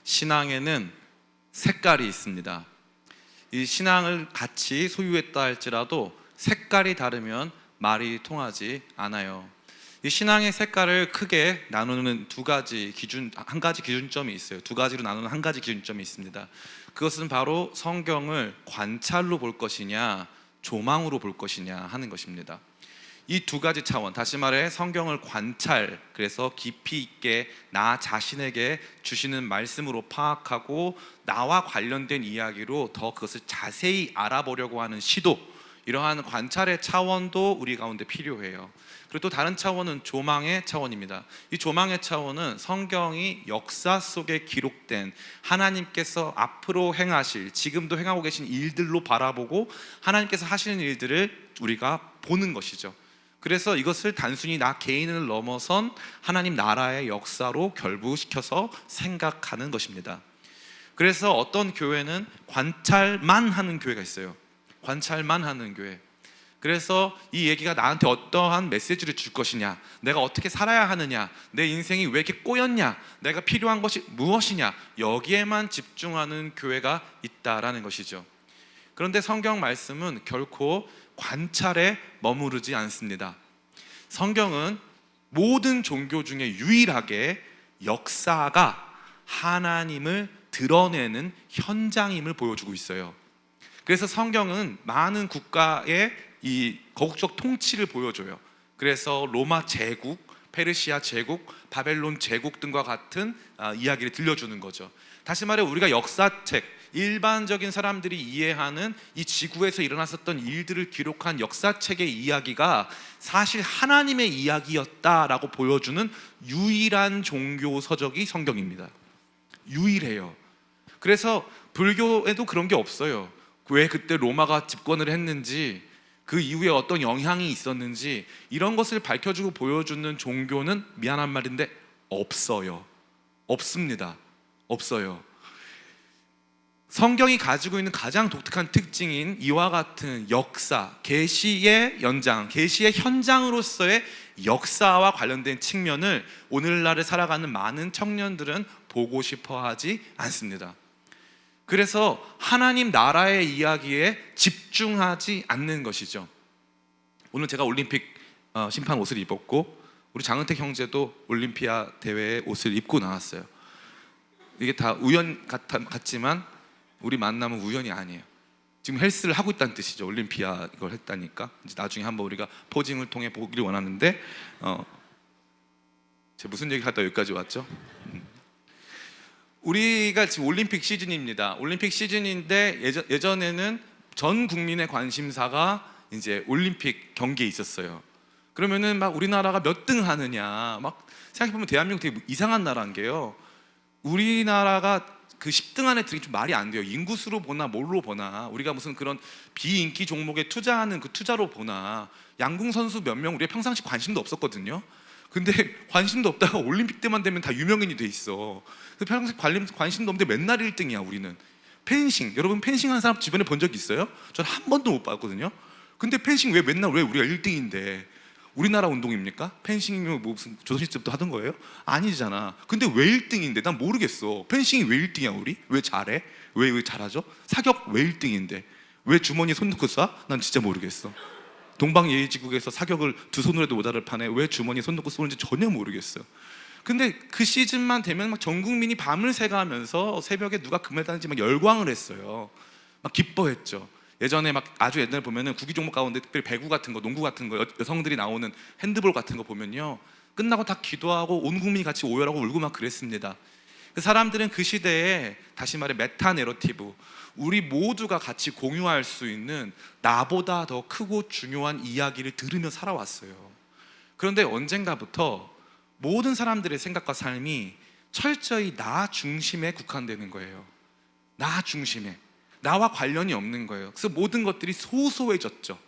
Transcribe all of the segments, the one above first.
신앙에는 색깔이 있습니다. 이 신앙을 같이 소유했다 할지라도 색깔이 다르면 말이 통하지 않아요. 이 신앙의 색깔을 크게 나누는 한 가지 기준점이 있어요. 두 가지로 나누는 한 가지 기준점이 있습니다. 그것은 바로 성경을 관찰로 볼 것이냐, 조망으로 볼 것이냐 하는 것입니다. 이 두 가지 차원, 다시 말해 성경을 관찰, 그래서 깊이 있게 나 자신에게 주시는 말씀으로 파악하고 나와 관련된 이야기로 더 그것을 자세히 알아보려고 하는 시도, 이러한 관찰의 차원도 우리 가운데 필요해요. 그리고 또 다른 차원은 조망의 차원입니다. 이 조망의 차원은 성경이 역사 속에 기록된 하나님께서 앞으로 행하실, 지금도 행하고 계신 일들로 바라보고 하나님께서 하시는 일들을 우리가 보는 것이죠. 그래서 이것을 단순히 나 개인을 넘어선 하나님 나라의 역사로 결부시켜서 생각하는 것입니다. 그래서 어떤 교회는 관찰만 하는 교회가 있어요. 관찰만 하는 교회. 그래서 이 얘기가 나한테 어떠한 메시지를 줄 것이냐, 내가 어떻게 살아야 하느냐, 내 인생이 왜 이렇게 꼬였냐, 내가 필요한 것이 무엇이냐, 여기에만 집중하는 교회가 있다라는 것이죠. 그런데 성경 말씀은 결코 관찰에 머무르지 않습니다. 성경은 모든 종교 중에 유일하게 역사가 하나님을 드러내는 현장임을 보여주고 있어요. 그래서 성경은 많은 국가의 이 거국적 통치를 보여줘요. 그래서 로마 제국, 페르시아 제국, 바벨론 제국 등과 같은 이야기를 들려주는 거죠. 다시 말해 우리가 역사책, 일반적인 사람들이 이해하는 이 지구에서 일어났었던 일들을 기록한 역사책의 이야기가 사실 하나님의 이야기였다라고 보여주는 유일한 종교 서적이 성경입니다. 유일해요. 그래서 불교에도 그런 게 없어요. 왜 그때 로마가 집권을 했는지, 그 이후에 어떤 영향이 있었는지, 이런 것을 밝혀주고 보여주는 종교는 미안한 말인데 없어요. 없습니다. 없어요. 성경이 가지고 있는 가장 독특한 특징인 이와 같은 역사, 계시의 연장, 계시의 현장으로서의 역사와 관련된 측면을 오늘날을 살아가는 많은 청년들은 보고 싶어 하지 않습니다. 그래서 하나님 나라의 이야기에 집중하지 않는 것이죠. 오늘 제가 올림픽 심판 옷을 입었고, 우리 장은택 형제도 올림피아 대회에 옷을 입고 나왔어요. 이게 다 우연 같지만 우리 만남은 우연이 아니에요. 지금 헬스를 하고 있다는 뜻이죠. 올림피아 이걸 했다니까. 이제 나중에 한번 우리가 포징을 통해 보기를 원하는데, 제가 무슨 얘기 하다 여기까지 왔죠? 우리가 지금 올림픽 시즌입니다. 올림픽 시즌인데 예전에는 전 국민의 관심사가 이제 올림픽 경기에 있었어요. 그러면은 막 우리나라가 몇 등 하느냐, 막 생각해보면 대한민국 되게 이상한 나라인 게요. 우리나라가 그 10등 안에 들기 좀 말이 안 돼요. 인구수로 보나 뭘로 보나, 우리가 무슨 그런 비인기 종목에 투자하는 그 투자로 보나, 양궁 선수 몇 명 우리가 평상시 관심도 없었거든요. 근데 관심도 없다가 올림픽 때만 되면 다 유명인이 돼 있어. 평소에 관심도 없는데 맨날 1등이야 우리는. 펜싱, 여러분 펜싱 하는 사람 주변에 본 적 있어요? 전 한 번도 못 봤거든요. 근데 펜싱 왜 우리가 1등인데? 우리나라 운동입니까? 펜싱이면 뭐 무슨 조선시대 때부터 하던 거예요? 아니잖아. 근데 왜 1등인데? 난 모르겠어. 펜싱이 왜 1등이야 우리? 왜 잘해? 왜 잘하죠? 사격 왜 1등인데? 왜 주머니에 손 넣고 쏴? 난 진짜 모르겠어. 동방예의지국에서 사격을 두 손으로 해도 모자를 파네. 왜 주머니에 손 넣고 쏘는지 전혀 모르겠어요. 근데 그 시즌만 되면 막 전 국민이 밤을 새가면서 새벽에 누가 금메달인지 막 열광을 했어요. 막 기뻐했죠. 예전에 막 아주 옛날에 보면은 구기 종목 가운데 특별히 배구 같은 거, 농구 같은 거, 여성들이 나오는 핸드볼 같은 거 보면요, 끝나고 다 기도하고 온 국민이 같이 오열하고 울고 막 그랬습니다. 그 사람들은 그 시대에, 다시 말해 메타 내러티브, 우리 모두가 같이 공유할 수 있는 나보다 더 크고 중요한 이야기를 들으며 살아왔어요. 그런데 언젠가부터 모든 사람들의 생각과 삶이 철저히 나 중심에 국한되는 거예요. 나 중심에, 나와 관련이 없는 거예요. 그래서 모든 것들이 소소해졌죠.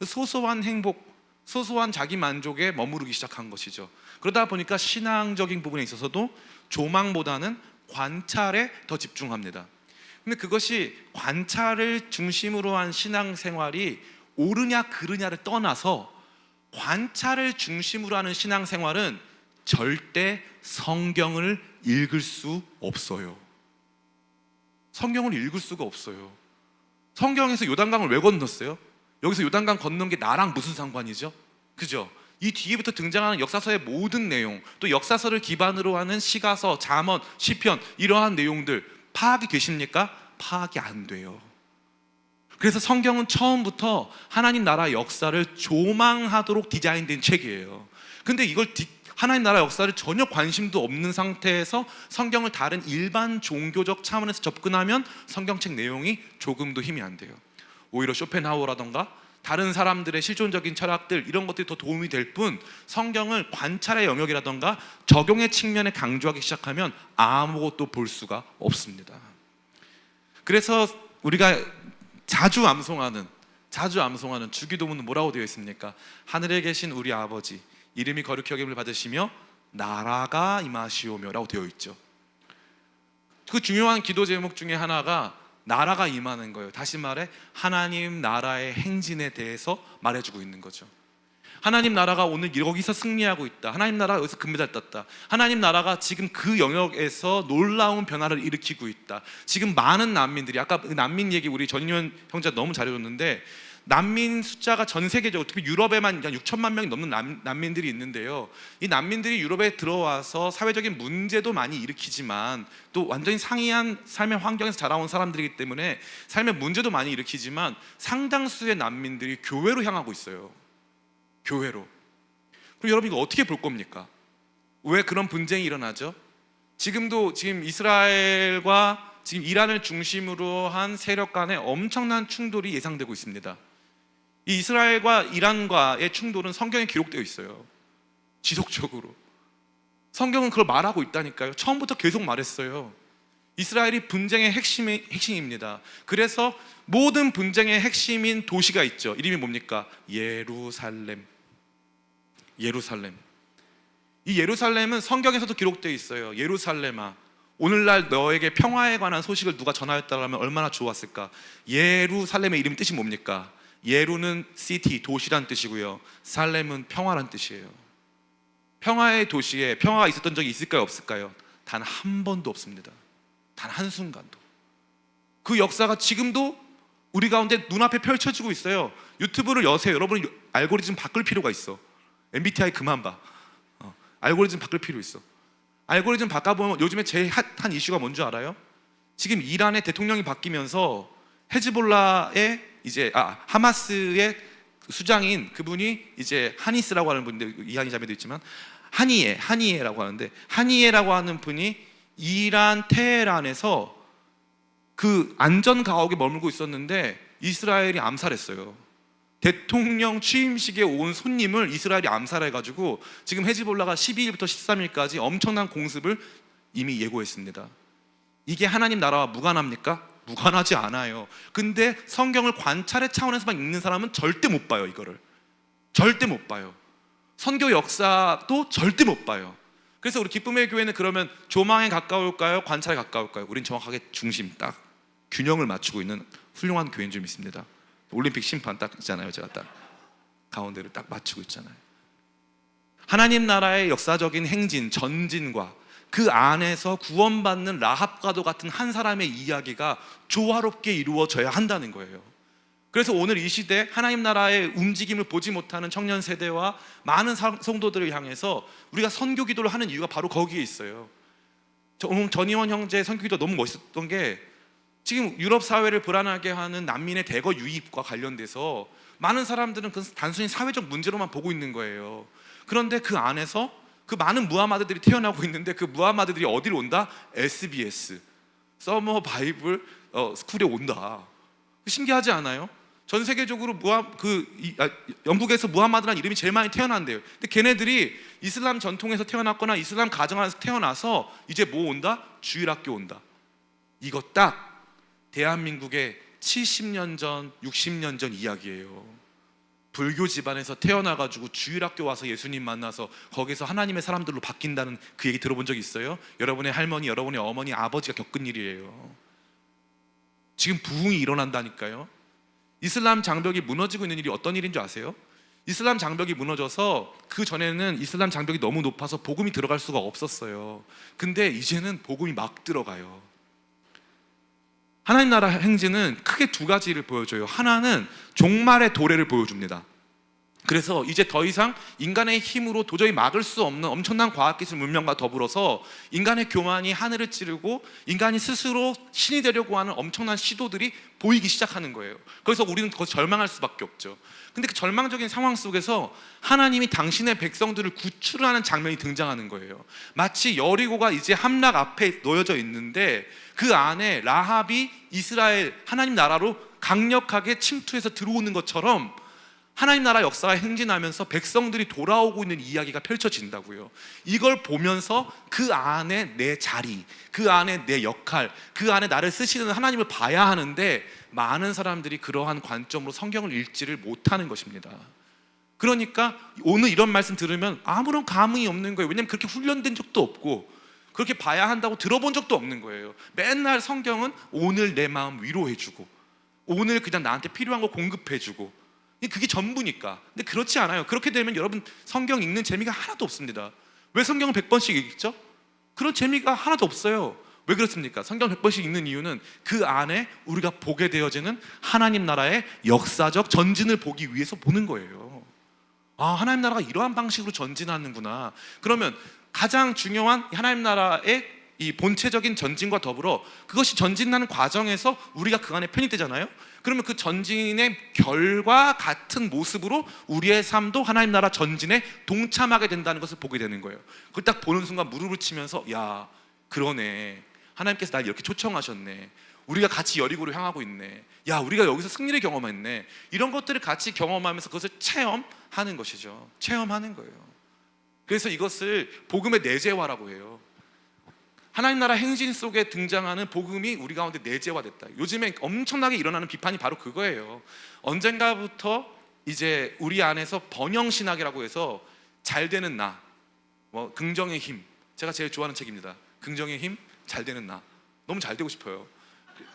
소소한 행복, 소소한 자기 만족에 머무르기 시작한 것이죠. 그러다 보니까 신앙적인 부분에 있어서도 조망보다는 관찰에 더 집중합니다. 근데 그것이 관찰을 중심으로 한 신앙생활이 옳으냐 그르냐를 떠나서 관찰을 중심으로 하는 신앙생활은 절대 성경을 읽을 수 없어요. 성경을 읽을 수가 없어요. 성경에서 요단강을 왜 건넜어요? 여기서 요단강 건넌 게 나랑 무슨 상관이죠? 그죠? 이 뒤에부터 등장하는 역사서의 모든 내용, 또 역사서를 기반으로 하는 시가서, 잠언, 시편, 이러한 내용들 파악이 되십니까? 파악이 안 돼요. 그래서 성경은 처음부터 하나님 나라 역사를 조망하도록 디자인된 책이에요. 근데 이걸 하나님 나라 역사를 전혀 관심도 없는 상태에서 성경을 다른 일반 종교적 차원에서 접근하면 성경책 내용이 조금도 힘이 안 돼요. 오히려 쇼펜하우어라던가 다른 사람들의 실존적인 철학들, 이런 것들이 더 도움이 될 뿐, 성경을 관찰의 영역이라던가 적용의 측면에 강조하기 시작하면 아무것도 볼 수가 없습니다. 그래서 우리가 자주 암송하는 주기도문은 뭐라고 되어 있습니까? 하늘에 계신 우리 아버지, 이름이 거룩히 여김을 받으시며 나라가 임하시오며 라고 되어 있죠. 그 중요한 기도 제목 중에 하나가 나라가 임하는 거예요. 다시 말해 하나님 나라의 행진에 대해서 말해주고 있는 거죠. 하나님 나라가 오늘 여기서 승리하고 있다. 하나님 나라가 여기서 금메달 땄다. 하나님 나라가 지금 그 영역에서 놀라운 변화를 일으키고 있다. 지금 많은 난민들이, 아까 난민 얘기 우리 전인현 형제가 너무 잘해줬는데, 난민 숫자가 전 세계적으로 특히 유럽에만 6천만 명이 넘는 난민들이 있는데요, 이 난민들이 유럽에 들어와서 사회적인 문제도 많이 일으키지만 또 완전히 상이한 삶의 환경에서 자라온 사람들이기 때문에 삶의 문제도 많이 일으키지만 상당수의 난민들이 교회로 향하고 있어요. 교회로. 그럼 여러분 이거 어떻게 볼 겁니까? 왜 그런 분쟁이 일어나죠? 지금 이스라엘과 지금 이란을 중심으로 한 세력 간의 엄청난 충돌이 예상되고 있습니다. 이 이스라엘과 이란과의 충돌은 성경에 기록되어 있어요. 지속적으로 성경은 그걸 말하고 있다니까요. 처음부터 계속 말했어요. 이스라엘이 분쟁의 핵심입니다. 그래서 모든 분쟁의 핵심인 도시가 있죠. 이름이 뭡니까? 예루살렘. 이 예루살렘은 성경에서도 기록되어 있어요. 예루살렘아, 오늘날 너에게 평화에 관한 소식을 누가 전하였다면 얼마나 좋았을까. 예루살렘의 이름 뜻이 뭡니까? 예루는 시티, 도시란 뜻이고요, 살렘은 평화란 뜻이에요. 평화의 도시에 평화가 있었던 적이 있을까요? 없을까요? 단 한 번도 없습니다. 단 한순간도. 그 역사가 지금도 우리 가운데 눈앞에 펼쳐지고 있어요. 유튜브를 여세요. 여러분이 알고리즘 바꿀 필요가 있어. MBTI 그만 봐. 알고리즘 바꿀 필요 있어. 알고리즘 바꿔보면 요즘에 제일 핫한 이슈가 뭔지 알아요? 지금 이란의 대통령이 바뀌면서 헤즈볼라의 하마스의 수장인 그분이 이제 하니스라고 하는 분인데, 이한이 자매도 있지만 하니에라고 하는데, 하니에라고 하는 분이 이란 테헤란에서 그 안전 가옥에 머물고 있었는데 이스라엘이 암살했어요. 대통령 취임식에 온 손님을 이스라엘이 암살해가지고 지금 헤즈볼라가 12일부터 13일까지 엄청난 공습을 이미 예고했습니다. 이게 하나님 나라와 무관합니까? 무관하지 않아요. 근데 성경을 관찰의 차원에서만 읽는 사람은 절대 못 봐요. 이거를 절대 못 봐요. 선교 역사도 절대 못 봐요. 그래서 우리 기쁨의 교회는 그러면 조망에 가까울까요? 관찰에 가까울까요? 우린 정확하게 중심, 딱 균형을 맞추고 있는 훌륭한 교회인 줄 믿습니다. 올림픽 심판 딱 있잖아요. 제가 딱 가운데를 딱 맞추고 있잖아요. 하나님 나라의 역사적인 행진, 전진과 그 안에서 구원받는 라합과도 같은 한 사람의 이야기가 조화롭게 이루어져야 한다는 거예요. 그래서 오늘 이 시대 하나님 나라의 움직임을 보지 못하는 청년 세대와 많은 성도들을 향해서 우리가 선교 기도를 하는 이유가 바로 거기에 있어요. 전희원 형제의 선교 기도 너무 멋있었던 게, 지금 유럽 사회를 불안하게 하는 난민의 대거 유입과 관련돼서 많은 사람들은 그 단순히 사회적 문제로만 보고 있는 거예요. 그런데 그 안에서 그 많은 무하마드들이 태어나고 있는데, 그 무하마드들이 어디로 온다? SBS 서머 바이블 스쿨에 온다. 신기하지 않아요? 전 세계적으로 영국에서 무하마드라는 이름이 제일 많이 태어난대요. 근데 걔네들이 이슬람 전통에서 태어났거나 이슬람 가정 안에서 태어나서 이제 뭐 온다? 주일학교 온다. 이거 딱 대한민국의 70년 전, 60년 전 이야기예요. 불교 집안에서 태어나가지고 주일학교 와서 예수님 만나서 거기서 하나님의 사람들로 바뀐다는 그 얘기 들어본 적 있어요? 여러분의 할머니, 여러분의 어머니, 아버지가 겪은 일이에요. 지금 부흥이 일어난다니까요. 이슬람 장벽이 무너지고 있는 일이 어떤 일인 줄 아세요? 이슬람 장벽이 무너져서 그 전에는 이슬람 장벽이 너무 높아서 복음이 들어갈 수가 없었어요. 근데 이제는 복음이 막 들어가요. 하나님 나라 행진은 크게 두 가지를 보여줘요. 하나는 종말의 도래를 보여줍니다. 그래서 이제 더 이상 인간의 힘으로 도저히 막을 수 없는 엄청난 과학기술 문명과 더불어서 인간의 교만이 하늘을 찌르고 인간이 스스로 신이 되려고 하는 엄청난 시도들이 보이기 시작하는 거예요. 그래서 우리는 더 절망할 수밖에 없죠. 근데 그 절망적인 상황 속에서 하나님이 당신의 백성들을 구출하는 장면이 등장하는 거예요. 마치 여리고가 이제 함락 앞에 놓여져 있는데 그 안에 라합이 이스라엘 하나님 나라로 강력하게 침투해서 들어오는 것처럼 하나님 나라 역사가 행진하면서 백성들이 돌아오고 있는 이야기가 펼쳐진다고요. 이걸 보면서 그 안에 내 자리, 그 안에 내 역할, 그 안에 나를 쓰시는 하나님을 봐야 하는데 많은 사람들이 그러한 관점으로 성경을 읽지를 못하는 것입니다. 그러니까 오늘 이런 말씀 들으면 아무런 감흥이 없는 거예요. 왜냐하면 그렇게 훈련된 적도 없고 그렇게 봐야 한다고 들어본 적도 없는 거예요. 맨날 성경은 오늘 내 마음 위로해주고 오늘 그냥 나한테 필요한 거 공급해주고 그게 전부니까. 근데 그렇지 않아요. 그렇게 되면 여러분 성경 읽는 재미가 하나도 없습니다. 왜 성경을 100번씩 읽죠? 그런 재미가 하나도 없어요. 왜 그렇습니까? 성경 100번씩 읽는 이유는 그 안에 우리가 보게 되어지는 하나님 나라의 역사적 전진을 보기 위해서 보는 거예요. 아, 하나님 나라가 이러한 방식으로 전진하는구나. 그러면 가장 중요한 하나님 나라의 이 본체적인 전진과 더불어 그것이 전진하는 과정에서 우리가 그 안에 편입되잖아요. 그러면 그 전진의 결과 같은 모습으로 우리의 삶도 하나님 나라 전진에 동참하게 된다는 것을 보게 되는 거예요. 그걸 딱 보는 순간 무릎을 치면서 야, 그러네. 하나님께서 날 이렇게 초청하셨네. 우리가 같이 여리고를 향하고 있네. 야, 우리가 여기서 승리를 경험했네. 이런 것들을 같이 경험하면서 그것을 체험하는 것이죠. 체험하는 거예요. 그래서 이것을 복음의 내재화라고 해요. 하나님 나라 행진 속에 등장하는 복음이 우리 가운데 내재화됐다. 요즘에 엄청나게 일어나는 비판이 바로 그거예요. 언젠가부터 이제 우리 안에서 번영신학이라고 해서 잘 되는 나, 긍정의 힘, 제가 제일 좋아하는 책입니다. 긍정의 힘, 잘 되는 나. 너무 잘 되고 싶어요.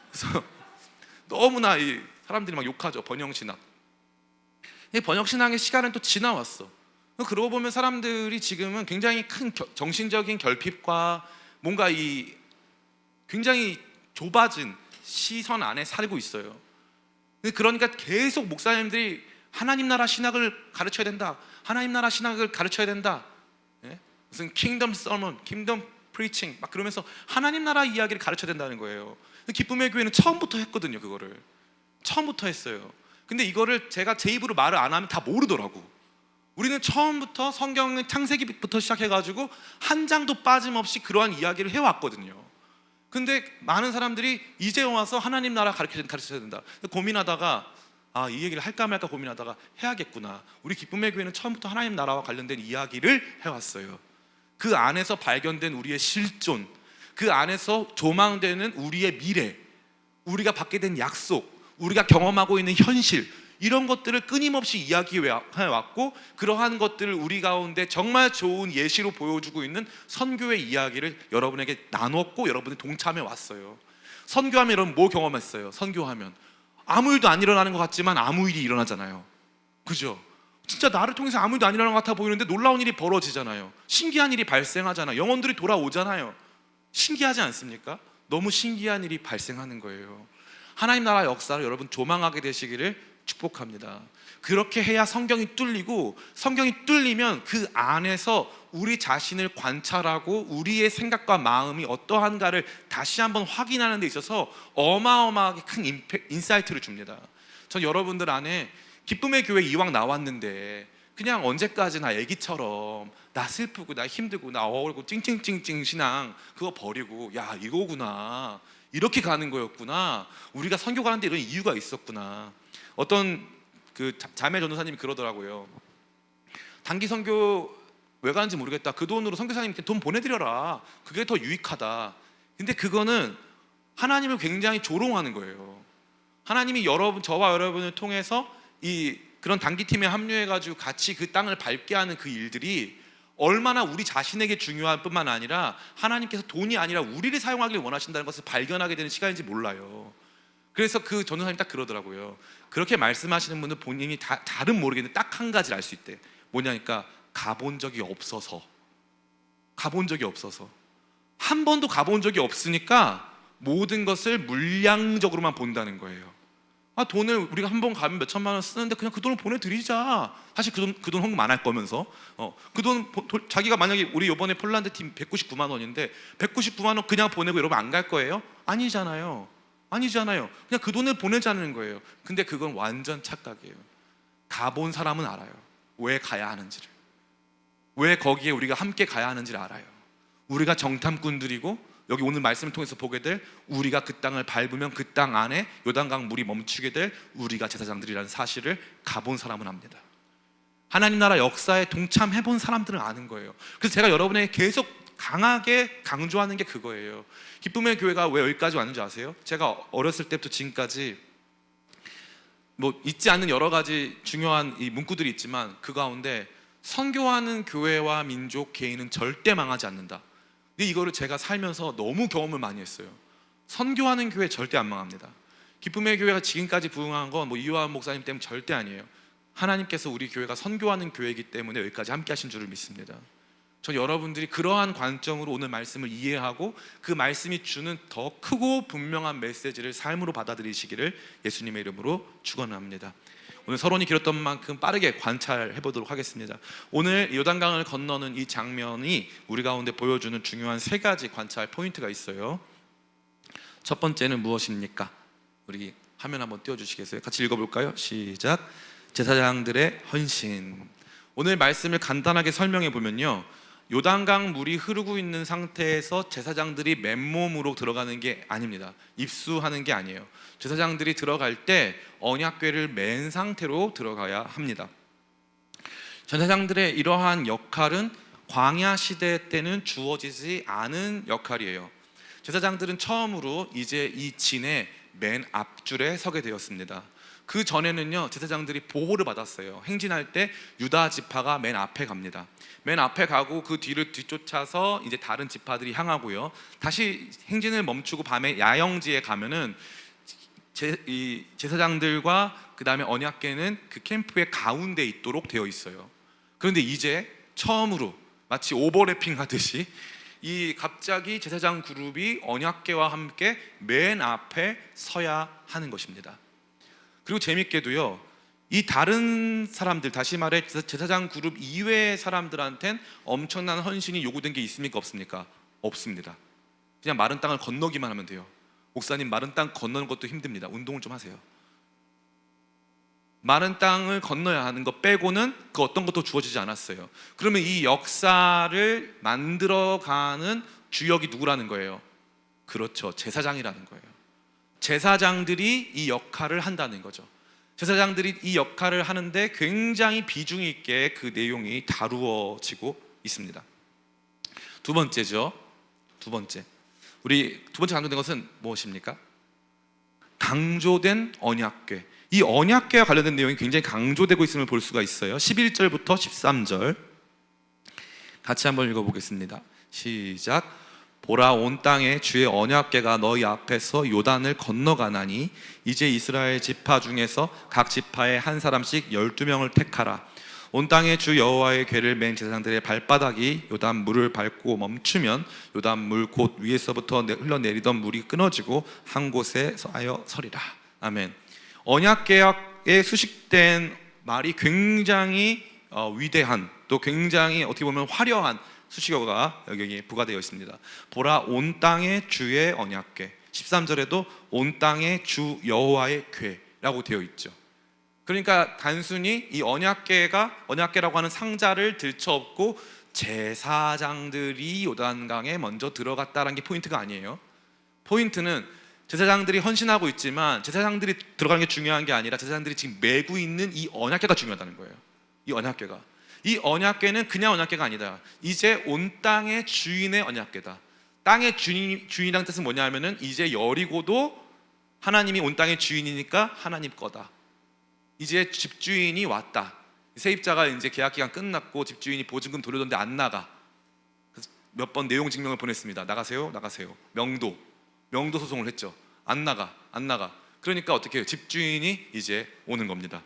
그래서 너무나 이 사람들이 막 욕하죠. 번영신학. 이 번영신학의 시간은 또 지나왔어. 그러고 보면 사람들이 지금은 굉장히 큰 정신적인 결핍과 뭔가 이 굉장히 좁아진 시선 안에 살고 있어요. 그러니까 계속 목사님들이 하나님 나라 신학을 가르쳐야 된다. 하나님 나라 신학을 가르쳐야 된다. 무슨 킹덤 서먼, 킹덤 프리칭 막 그러면서 하나님 나라 이야기를 가르쳐야 된다는 거예요. 기쁨의 교회는 처음부터 했거든요. 그거를 처음부터 했어요. 근데 이거를 제가 제 입으로 말을 안 하면 다 모르더라고. 우리는 처음부터 성경은 창세기부터 시작해가지고 한 장도 빠짐없이 그러한 이야기를 해왔거든요. 근데 많은 사람들이 이제 와서 하나님 나라 가르쳐야 된다. 고민하다가 이 얘기를 할까 말까 고민하다가 해야겠구나. 우리 기쁨의 교회는 처음부터 하나님 나라와 관련된 이야기를 해왔어요. 그 안에서 발견된 우리의 실존, 그 안에서 조망되는 우리의 미래, 우리가 받게 된 약속, 우리가 경험하고 있는 현실, 이런 것들을 끊임없이 이야기해왔고 그러한 것들을 우리 가운데 정말 좋은 예시로 보여주고 있는 선교의 이야기를 여러분에게 나눴고 여러분이 동참해 왔어요. 선교하면 여러분 뭐 경험했어요? 선교하면 아무 일도 안 일어나는 것 같지만 아무 일이 일어나잖아요. 그죠? 진짜 나를 통해서 아무 일도 안 일어나는 것 같아 보이는데 놀라운 일이 벌어지잖아요. 신기한 일이 발생하잖아요. 영혼들이 돌아오잖아요. 신기하지 않습니까? 너무 신기한 일이 발생하는 거예요. 하나님 나라 역사를 여러분 조망하게 되시기를 축복합니다. 그렇게 해야 성경이 뚫리고 성경이 뚫리면 그 안에서 우리 자신을 관찰하고 우리의 생각과 마음이 어떠한가를 다시 한번 확인하는 데 있어서 어마어마하게 큰 인사이트를 줍니다. 전 여러분들 안에 기쁨의 교회 이왕 나왔는데 그냥 언제까지나 애기처럼 나 슬프고 나 힘들고 나 어울고 찡찡찡찡 신앙 그거 버리고 야 이거구나 이렇게 가는 거였구나 우리가 선교 가는데 이런 이유가 있었구나. 어떤 그 자매 전도사님이 그러더라고요. 단기 선교 왜 가는지 모르겠다. 그 돈으로 선교사님께 돈 보내드려라. 그게 더 유익하다. 근데 그거는 하나님을 굉장히 조롱하는 거예요. 하나님이 저와 여러분을 통해서 그런 단기팀에 합류해가지고 같이 그 땅을 밟게 하는 그 일들이 얼마나 우리 자신에게 중요한 뿐만 아니라 하나님께서 돈이 아니라 우리를 사용하길 원하신다는 것을 발견하게 되는 시간인지 몰라요. 그래서 그 전도사님이 딱 그러더라고요. 그렇게 말씀하시는 분은 본인이 다른 모르겠는데 딱 한 가지를 알 수 있대. 뭐냐니까 가본 적이 없어서 한 번도 가본 적이 없으니까 모든 것을 물량적으로만 본다는 거예요. 돈을 우리가 한 번 가면 몇 천만 원 쓰는데 그냥 그 돈을 보내드리자. 사실 그 돈 헌금 안 할 거면서 그 돈 자기가 만약에 우리 이번에 폴란드 팀 199만 원인데 199만 원 그냥 보내고 여러분 안 갈 거예요? 아니잖아요. 그냥 그 돈을 보내자는 거예요. 근데 그건 완전 착각이에요. 가본 사람은 알아요. 왜 가야 하는지를, 왜 거기에 우리가 함께 가야 하는지를 알아요. 우리가 정탐꾼들이고, 여기 오늘 말씀을 통해서 보게 될, 우리가 그 땅을 밟으면 그 땅 안에 요단강 물이 멈추게 될 우리가 제사장들이라는 사실을 가본 사람은 압니다. 하나님 나라 역사에 동참해본 사람들은 아는 거예요. 그래서 제가 여러분에게 계속 강하게 강조하는 게 그거예요. 기쁨의 교회가 왜 여기까지 왔는지 아세요? 제가 어렸을 때부터 지금까지 잊지 않는 여러 가지 중요한 이 문구들이 있지만, 그 가운데 선교하는 교회와 민족, 개인은 절대 망하지 않는다. 근데 이거를 제가 살면서 너무 경험을 많이 했어요. 선교하는 교회 절대 안 망합니다. 기쁨의 교회가 지금까지 부흥한 건 이호환 목사님 때문에 절대 아니에요. 하나님께서 우리 교회가 선교하는 교회이기 때문에 여기까지 함께 하신 줄을 믿습니다. 전 여러분들이 그러한 관점으로 오늘 말씀을 이해하고 그 말씀이 주는 더 크고 분명한 메시지를 삶으로 받아들이시기를 예수님의 이름으로 축원합니다. 오늘 서론이 길었던 만큼 빠르게 관찰해 보도록 하겠습니다. 오늘 요단강을 건너는 이 장면이 우리 가운데 보여주는 중요한 세 가지 관찰 포인트가 있어요. 첫 번째는 무엇입니까? 우리 화면 한번 띄워주시겠어요? 같이 읽어볼까요? 시작. 제사장들의 헌신. 오늘 말씀을 간단하게 설명해 보면요, 요단강 물이 흐르고 있는 상태에서 제사장들이 맨몸으로 들어가는 게 아닙니다. 입수하는 게 아니에요. 제사장들이 들어갈 때 언약궤를 맨 상태로 들어가야 합니다. 제사장들의 이러한 역할은 광야 시대 때는 주어지지 않은 역할이에요. 제사장들은 처음으로 이제 이 진의 맨 앞줄에 서게 되었습니다. 그 전에는요, 제사장들이 보호를 받았어요. 행진할 때 유다 지파가 맨 앞에 갑니다. 맨 앞에 가고 그 뒤를 뒤쫓아서 이제 다른 지파들이 향하고요, 다시 행진을 멈추고 밤에 야영지에 가면은 이 제사장들과 그 다음에 언약궤는 그 캠프의 가운데 있도록 되어 있어요. 그런데 이제 처음으로 마치 오버래핑 하듯이 이 갑자기 제사장 그룹이 언약궤와 함께 맨 앞에 서야 하는 것입니다. 그리고 재밌게도요, 이 다른 사람들, 다시 말해 제사장 그룹 이외의 사람들한텐 엄청난 헌신이 요구된 게 있습니까? 없습니까? 없습니다. 그냥 마른 땅을 건너기만 하면 돼요. 목사님, 마른 땅 건너는 것도 힘듭니다. 운동을 좀 하세요. 마른 땅을 건너야 하는 것 빼고는 그 어떤 것도 주어지지 않았어요. 그러면 이 역사를 만들어가는 주역이 누구라는 거예요? 그렇죠, 제사장이라는 거예요. 제사장들이 이 역할을 한다는 거죠. 제사장들이 이 역할을 하는데 굉장히 비중 있게 그 내용이 다루어지고 있습니다. 두 번째죠. 우리 두 번째 강조된 것은 무엇입니까? 강조된 언약궤. 이 언약궤와 관련된 내용이 굉장히 강조되고 있음을 볼 수가 있어요. 11절부터 13절 같이 한번 읽어보겠습니다. 시작. 보라, 온 땅에 주의 언약궤가 너희 앞에서 요단을 건너가나니 이제 이스라엘 지파 중에서 각 지파에 한 사람씩 12명을 택하라. 온 땅에 주 여호와의 궤를 맨 제사장들의 발바닥이 요단 물을 밟고 멈추면 요단 물 곧 위에서부터 흘러내리던 물이 끊어지고 한 곳에 하여 서리라. 아멘. 언약궤에 수식된 말이 굉장히 위대한, 또 굉장히 어떻게 보면 화려한 수식어가 여기 부과되어 있습니다. 보라, 온 땅의 주의 언약궤. 13절에도 온 땅의 주 여호와의 궤라고 되어 있죠. 그러니까 단순히 이 언약궤라고 하는 상자를 들쳐업고 제사장들이 요단강에 먼저 들어갔다는 게 포인트가 아니에요. 포인트는 제사장들이 헌신하고 있지만 제사장들이 들어가는 게 중요한 게 아니라 제사장들이 지금 메고 있는 이 언약궤가 중요하다는 거예요. 이 언약궤는 그냥 언약궤가 아니다. 이제 온 땅의 주인의 언약궤다. 땅의 주인이란 뜻은 뭐냐면은 이제 여리고도 하나님이 온 땅의 주인이니까 하나님 거다. 이제 집주인이 왔다. 세입자가 이제 계약 기간 끝났고 집주인이 보증금 돌려줬는데 안 나가. 몇 번 내용 증명을 보냈습니다. 나가세요. 명도 소송을 했죠. 안 나가. 그러니까 어떻게 해요? 집주인이 이제 오는 겁니다.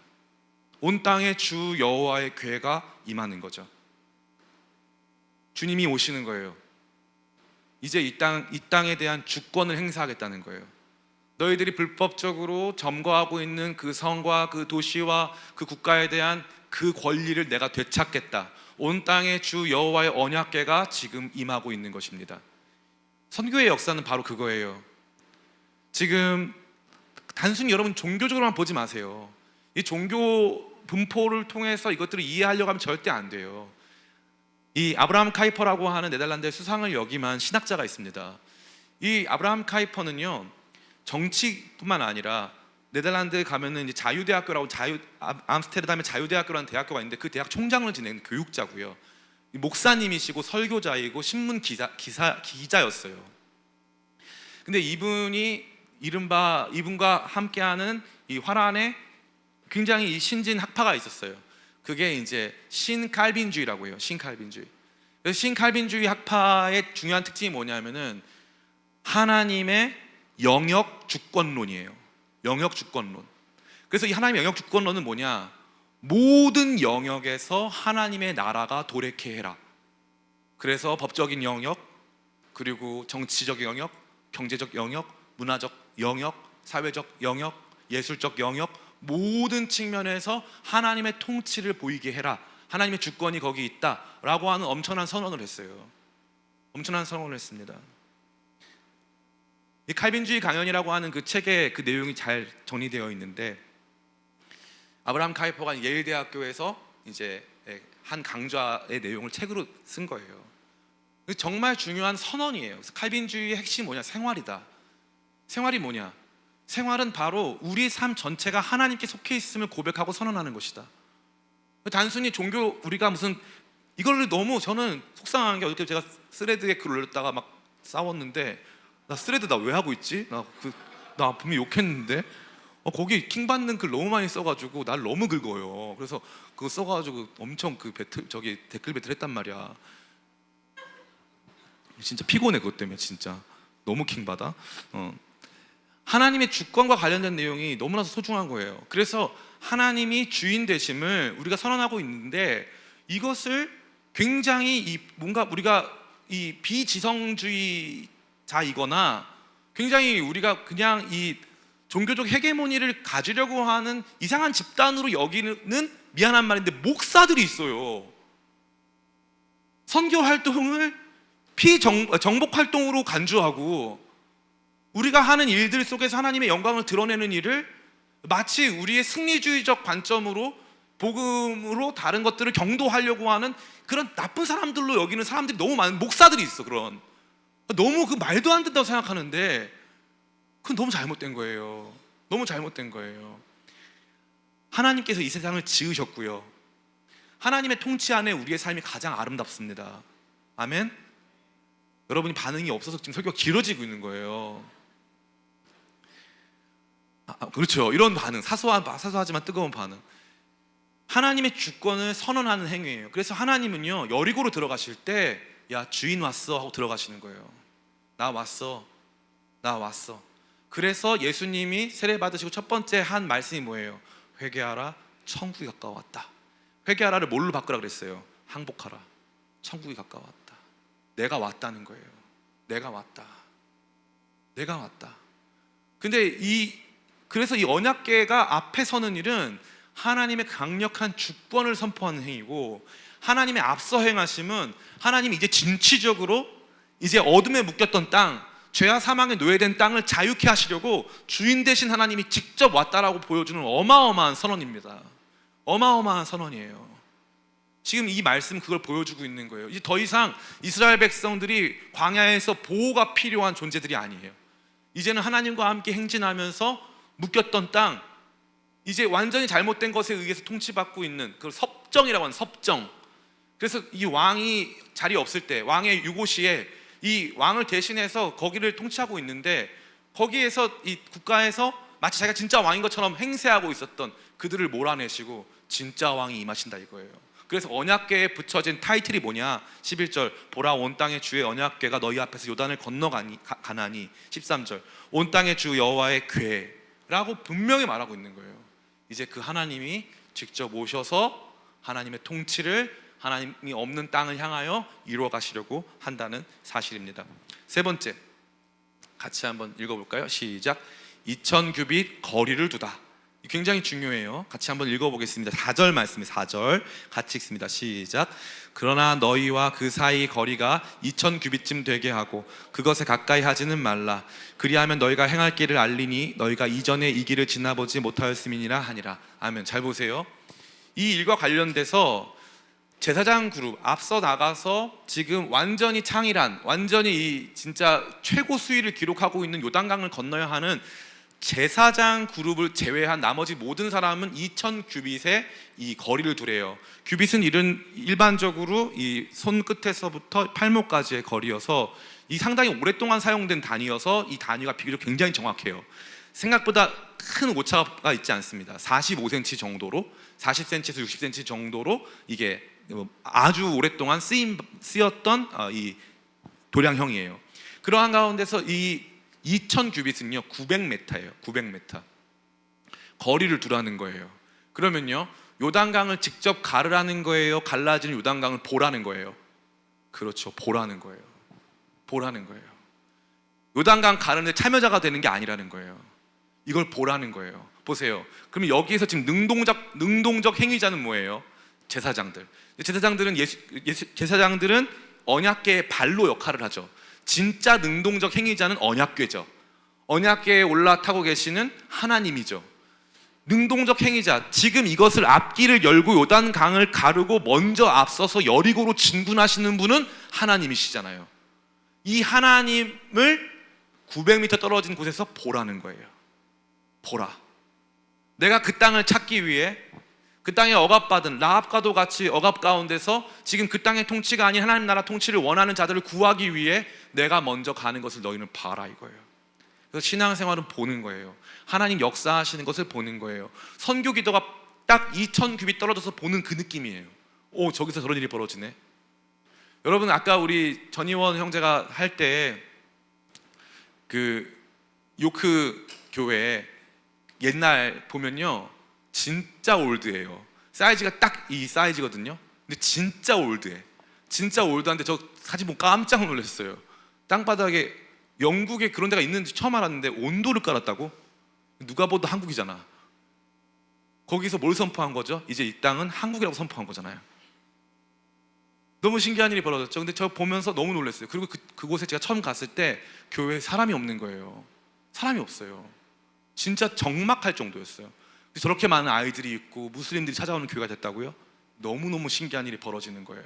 온 땅에 주 여호와의 궤가 임하는 거죠. 주님이 오시는 거예요. 이제 이 땅에 대한 주권을 행사하겠다는 거예요. 너희들이 불법적으로 점거하고 있는 그 성과 그 도시와 그 국가에 대한 그 권리를 내가 되찾겠다. 온 땅의 주 여호와의 언약궤가 지금 임하고 있는 것입니다. 선교의 역사는 바로 그거예요. 지금 단순히 여러분 종교적으로만 보지 마세요. 이 종교 분포를 통해서 이것들을 이해하려고 하면 절대 안 돼요. 이 아브라함 카이퍼라고 하는 네덜란드의 수상을 역임한 신학자가 있습니다. 이 아브라함 카이퍼는요, 정치뿐만 아니라 네덜란드에 가면은 이제 자유대학교라고 암스테르담의 자유대학교라는 대학교가 있는데 그 대학 총장을 지낸 교육자고요. 목사님이시고 설교자이고 신문 기자였어요. 근데 이분과 함께하는 이 화란에 굉장히 이 신진 학파가 있었어요. 그게 이제 신칼빈주의라고 해요. 신칼빈주의. 그래서 신칼빈주의 학파의 중요한 특징이 뭐냐면은 하나님의 영역 주권론이에요. 영역 주권론. 그래서 이 하나님의 영역 주권론은 뭐냐? 모든 영역에서 하나님의 나라가 도래케 해라. 그래서 법적인 영역, 그리고 정치적 영역, 경제적 영역, 문화적 영역, 사회적 영역, 예술적 영역, 모든 측면에서 하나님의 통치를 보이게 해라. 하나님의 주권이 거기 있다라고 하는 엄청난 선언을 했어요. 엄청난 선언을 했습니다. 이 칼빈주의 강연이라고 하는 그 책에 그 내용이 잘 정리되어 있는데, 아브라함 카이퍼가 예일대학교에서 이제 한 강좌의 내용을 책으로 쓴 거예요. 정말 중요한 선언이에요. 그래서 칼빈주의의 핵심이 뭐냐? 생활이다. 생활이 뭐냐? 생활은 바로 우리의 삶 전체가 하나님께 속해 있음을 고백하고 선언하는 것이다. 단순히 종교, 우리가 무슨 이걸 너무, 저는 속상한 게 어저께 제가 스레드에 글을 올렸다가 막 싸웠는데, 나 스레드 나 왜 하고 있지? 나 분명히 욕했는데 거기 킹 받는 글 너무 많이 써가지고 날 너무 긁어요. 그래서 그거 써가지고 엄청 그 댓글 배틀 했단 말이야. 진짜 피곤해. 그것 때문에 진짜 너무 킹 받아. 하나님의 주권과 관련된 내용이 너무나도 소중한 거예요. 그래서 하나님이 주인 되심을 우리가 선언하고 있는데, 이것을 굉장히 뭔가 우리가 이 비지성주의자이거나 굉장히 우리가 그냥 이 종교적 헤게모니를 가지려고 하는 이상한 집단으로 여기는, 미안한 말인데, 목사들이 있어요. 선교 활동을 정복 활동으로 간주하고, 우리가 하는 일들 속에서 하나님의 영광을 드러내는 일을 마치 우리의 승리주의적 관점으로, 복음으로 다른 것들을 경도하려고 하는 그런 나쁜 사람들로 여기는 사람들이 너무 많은 목사들이 있어. 그런 너무 그 말도 안 된다고 생각하는데, 그건 너무 잘못된 거예요. 너무 잘못된 거예요. 하나님께서 이 세상을 지으셨고요, 하나님의 통치 안에 우리의 삶이 가장 아름답습니다. 아멘. 여러분이 반응이 없어서 지금 설교가 길어지고 있는 거예요. 그렇죠. 이런 반응, 사소하지만 뜨거운 반응. 하나님의 주권을 선언하는 행위예요. 그래서 하나님은요, 여리고로 들어가실 때, 야, 주인 왔어 하고 들어가시는 거예요. 나 왔어. 그래서 예수님이 세례 받으시고 첫 번째 한 말씀이 뭐예요? 회개하라, 천국이 가까웠다. 회개하라를 뭘로 바꾸라 그랬어요? 항복하라, 천국이 가까웠다. 내가 왔다는 거예요. 내가 왔다. 근데 그래서 이 언약궤가 앞에 서는 일은 하나님의 강력한 주권을 선포하는 행위고, 하나님의 앞서 행하심은 하나님이 이제 진취적으로 이제 어둠에 묶였던 땅, 죄와 사망에 노예된 땅을 자유케 하시려고 주인 되신 하나님이 직접 왔다라고 보여주는 어마어마한 선언입니다. 어마어마한 선언이에요. 지금 이 말씀은 그걸 보여주고 있는 거예요. 이제 더 이상 이스라엘 백성들이 광야에서 보호가 필요한 존재들이 아니에요. 이제는 하나님과 함께 행진하면서 묶였던 땅, 이제 완전히 잘못된 것에 의해서 통치받고 있는 그걸 섭정이라고 하는 섭정. 그래서 이 왕이 자리 없을 때, 왕의 유고시에 이 왕을 대신해서 거기를 통치하고 있는데, 거기에서 이 국가에서 마치 자기가 진짜 왕인 것처럼 행세하고 있었던 그들을 몰아내시고 진짜 왕이 임하신다 이거예요. 그래서 언약궤에 붙여진 타이틀이 뭐냐? 11절, 보라 온 땅의 주의 언약궤가 너희 앞에서 요단을 건너가나니. 13절, 온 땅의 주 여호와의 궤라고 분명히 말하고 있는 거예요. 이제 그 하나님이 직접 오셔서 하나님의 통치를, 하나님이 없는 땅을 향하여 이루어 가시려고 한다는 사실입니다. 세 번째, 같이 한번 읽어볼까요? 시작. 2000규빗 거리를 두다. 굉장히 중요해요. 같이 한번 읽어보겠습니다. 4절 말씀입니다. 4절 같이 읽습니다. 시작. 그러나 너희와 그 사이 거리가 2000규빗쯤 되게 하고 그것에 가까이 하지는 말라. 그리하면 너희가 행할 길을 알리니 너희가 이전에 이 길을 지나보지 못하였음이니라 하니라. 아멘. 잘 보세요. 이 일과 관련돼서 제사장 그룹 앞서 나가서 지금 완전히 창일한, 완전히 이 진짜 최고 수위를 기록하고 있는 요단강을 건너야 하는 제사장 그룹을 제외한 나머지 모든 사람은 2000규빗의 이 거리를 두래요. 규빗은 일반적으로 이 손끝에서부터 팔목까지의 거리여서 이 상당히 오랫동안 사용된 단위여서 이 단위가 비교적 굉장히 정확해요. 생각보다 큰 오차가 있지 않습니다. 45cm 정도로, 40cm에서 60cm 정도로 이게 아주 오랫동안 쓰였던 이 도량형이에요. 그러한 가운데서 이 2000규빗은요 900m예요. 900m 거리를 두라는 거예요. 그러면요 요단강을 직접 가르라는 거예요? 갈라지는 요단강을 보라는 거예요? 그렇죠, 보라는 거예요. 보라는 거예요. 요단강 가르는데 참여자가 되는 게 아니라는 거예요. 이걸 보라는 거예요. 보세요. 그러면 여기에서 지금 능동적 행위자는 뭐예요? 제사장들. 제사장들은 언약궤의 발로 역할을 하죠. 진짜 능동적 행위자는 언약궤죠. 언약궤에 올라타고 계시는 하나님이죠. 능동적 행위자, 지금 이것을 앞길을 열고 요단강을 가르고 먼저 앞서서 여리고로 진군하시는 분은 하나님이시잖아요. 이 하나님을 900m 떨어진 곳에서 보라는 거예요. 보라. 내가 그 땅을 찾기 위해 그 땅에 억압받은 라합과도 같이 억압 가운데서 지금 그 땅의 통치가 아닌 하나님 나라 통치를 원하는 자들을 구하기 위해 내가 먼저 가는 것을 너희는 봐라 이거예요. 그래서 신앙생활은 보는 거예요. 하나님 역사하시는 것을 보는 거예요. 선교 기도가 딱 2000규빗 떨어져서 보는 그 느낌이에요. 오, 저기서 저런 일이 벌어지네. 여러분, 아까 우리 전희원 형제가 할 때 그 요크 교회 옛날 보면요 진짜 올드해요. 사이즈가 딱 이 사이즈거든요. 근데 진짜 올드해. 진짜 올드한데 저 사진 보고 깜짝 놀랐어요. 땅바닥에 영국에 그런 데가 있는지 처음 알았는데 온도를 깔았다고? 누가 봐도 한국이잖아. 거기서 뭘 선포한 거죠? 이제 이 땅은 한국이라고 선포한 거잖아요. 너무 신기한 일이 벌어졌죠. 근데 저 보면서 너무 놀랐어요. 그리고 그곳에 제가 처음 갔을 때 교회에 사람이 없는 거예요. 사람이 없어요. 진짜 적막할 정도였어요. 저렇게 많은 아이들이 있고 무슬림들이 찾아오는 교회가 됐다고요? 너무너무 신기한 일이 벌어지는 거예요.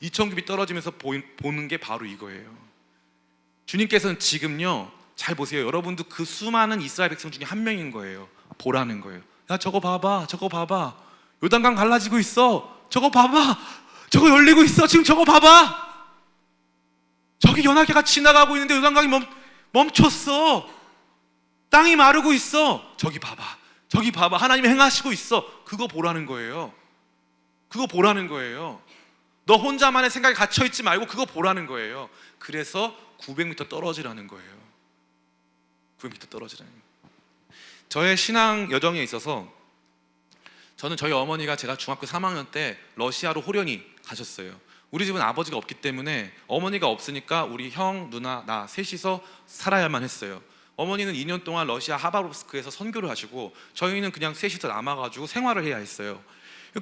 2000규빗 떨어지면서 보는 게 바로 이거예요. 주님께서는 지금요, 잘 보세요. 여러분도 그 수많은 이스라엘 백성 중에 한 명인 거예요. 보라는 거예요. 야, 저거 봐봐, 저거 봐봐. 요단강 갈라지고 있어. 저거 봐봐. 저거 열리고 있어. 지금 저거 봐봐. 저기 연하계가 지나가고 있는데 요단강이 멈췄어. 땅이 마르고 있어. 저기 봐봐. 저기 봐봐. 하나님이 행하시고 있어. 그거 보라는 거예요. 그거 보라는 거예요. 너 혼자만의 생각에 갇혀있지 말고 그거 보라는 거예요. 그래서 900m 떨어지라는 거예요. 900m 떨어지라는 거예요. 저의 신앙 여정에 있어서 저는 저희 어머니가 제가 중학교 3학년 때 러시아로 호련히 가셨어요. 우리 집은 아버지가 없기 때문에 어머니가 없으니까 우리 형, 누나, 나 셋이서 살아야만 했어요. 어머니는 2년 동안 러시아 하바롭스크에서 선교를 하시고 저희는 그냥 셋이서 남아가지고 생활을 해야 했어요.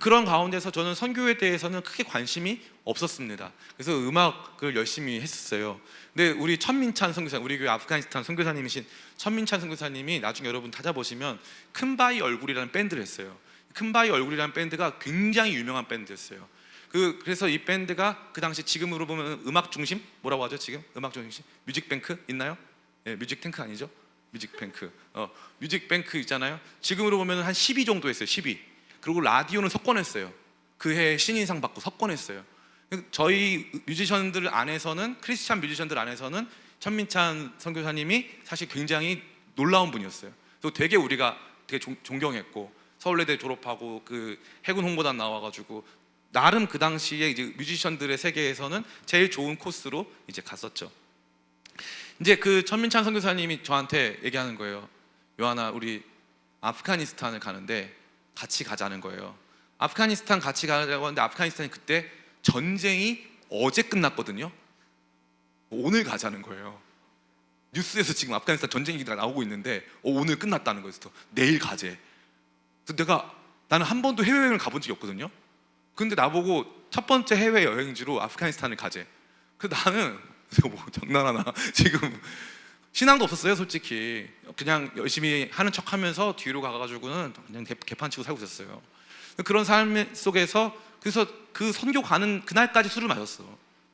그런 가운데서 저는 선교에 대해서는 크게 관심이 없었습니다. 그래서 음악을 열심히 했었어요. 근데 우리 천민찬 선교사님, 우리 교회 아프가니스탄 선교사님이신 천민찬 선교사님이 나중에 여러분 찾아보시면 큰바위 얼굴이라는 밴드를 했어요. 큰바위 얼굴이라는 밴드가 굉장히 유명한 밴드였어요. 그래서 이 밴드가 그 당시 지금으로 보면 음악 중심? 뭐라고 하죠 지금? 음악 중심? 뮤직뱅크 있나요? 네, 뮤직탱크 아니죠? 뮤직뱅크. 뮤직뱅크 있잖아요. 지금으로 보면 한 10위 정도 했어요. 10위. 그리고 라디오는 석권했어요. 그 해 신인상 받고 석권했어요. 저희 뮤지션들 안에서는, 크리스찬 뮤지션들 안에서는 천민찬 선교사님이 사실 굉장히 놀라운 분이었어요. 그리고 되게 우리가 되게 존경했고, 서울예대 졸업하고 그 해군 홍보단 나와가지고 나름 그 당시에 이제 뮤지션들의 세계에서는 제일 좋은 코스로 이제 갔었죠. 이제 그 천민찬 선교사님이 저한테 얘기하는 거예요. 요한아, 우리 아프가니스탄을 가는데 같이 가자는 거예요. 아프가니스탄 같이 가자고 하는데 아프가니스탄이 그때 전쟁이 어제 끝났거든요. 오늘 가자는 거예요. 뉴스에서 지금 아프가니스탄 전쟁 얘기가 나오고 있는데 오늘 끝났다는 거예요. 그래서 내일 가재. 그래서 나는 한 번도 해외여행을 가본 적이 없거든요. 근데 나보고 첫 번째 해외 여행지로 아프가니스탄을 가재. 그래서 나는 이거 뭐 장난하나 지금 신앙도 없었어요. 솔직히 그냥 열심히 하는 척하면서 뒤로 가가지고는 그냥 개판치고 살고 있었어요. 그런 삶 속에서 그래서 그 선교 가는 그날까지 술을 마셨어.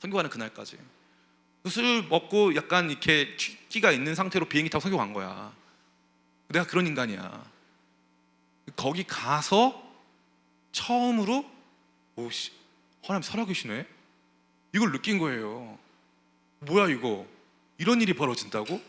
선교 가는 그날까지 술 먹고 약간 이렇게 취기가 있는 상태로 비행기 타고 선교 간 거야. 내가 그런 인간이야. 거기 가서 처음으로 오씨 하나님 살아계시네 이걸 느낀 거예요. 뭐야 이거, 이런 일이 벌어진다고?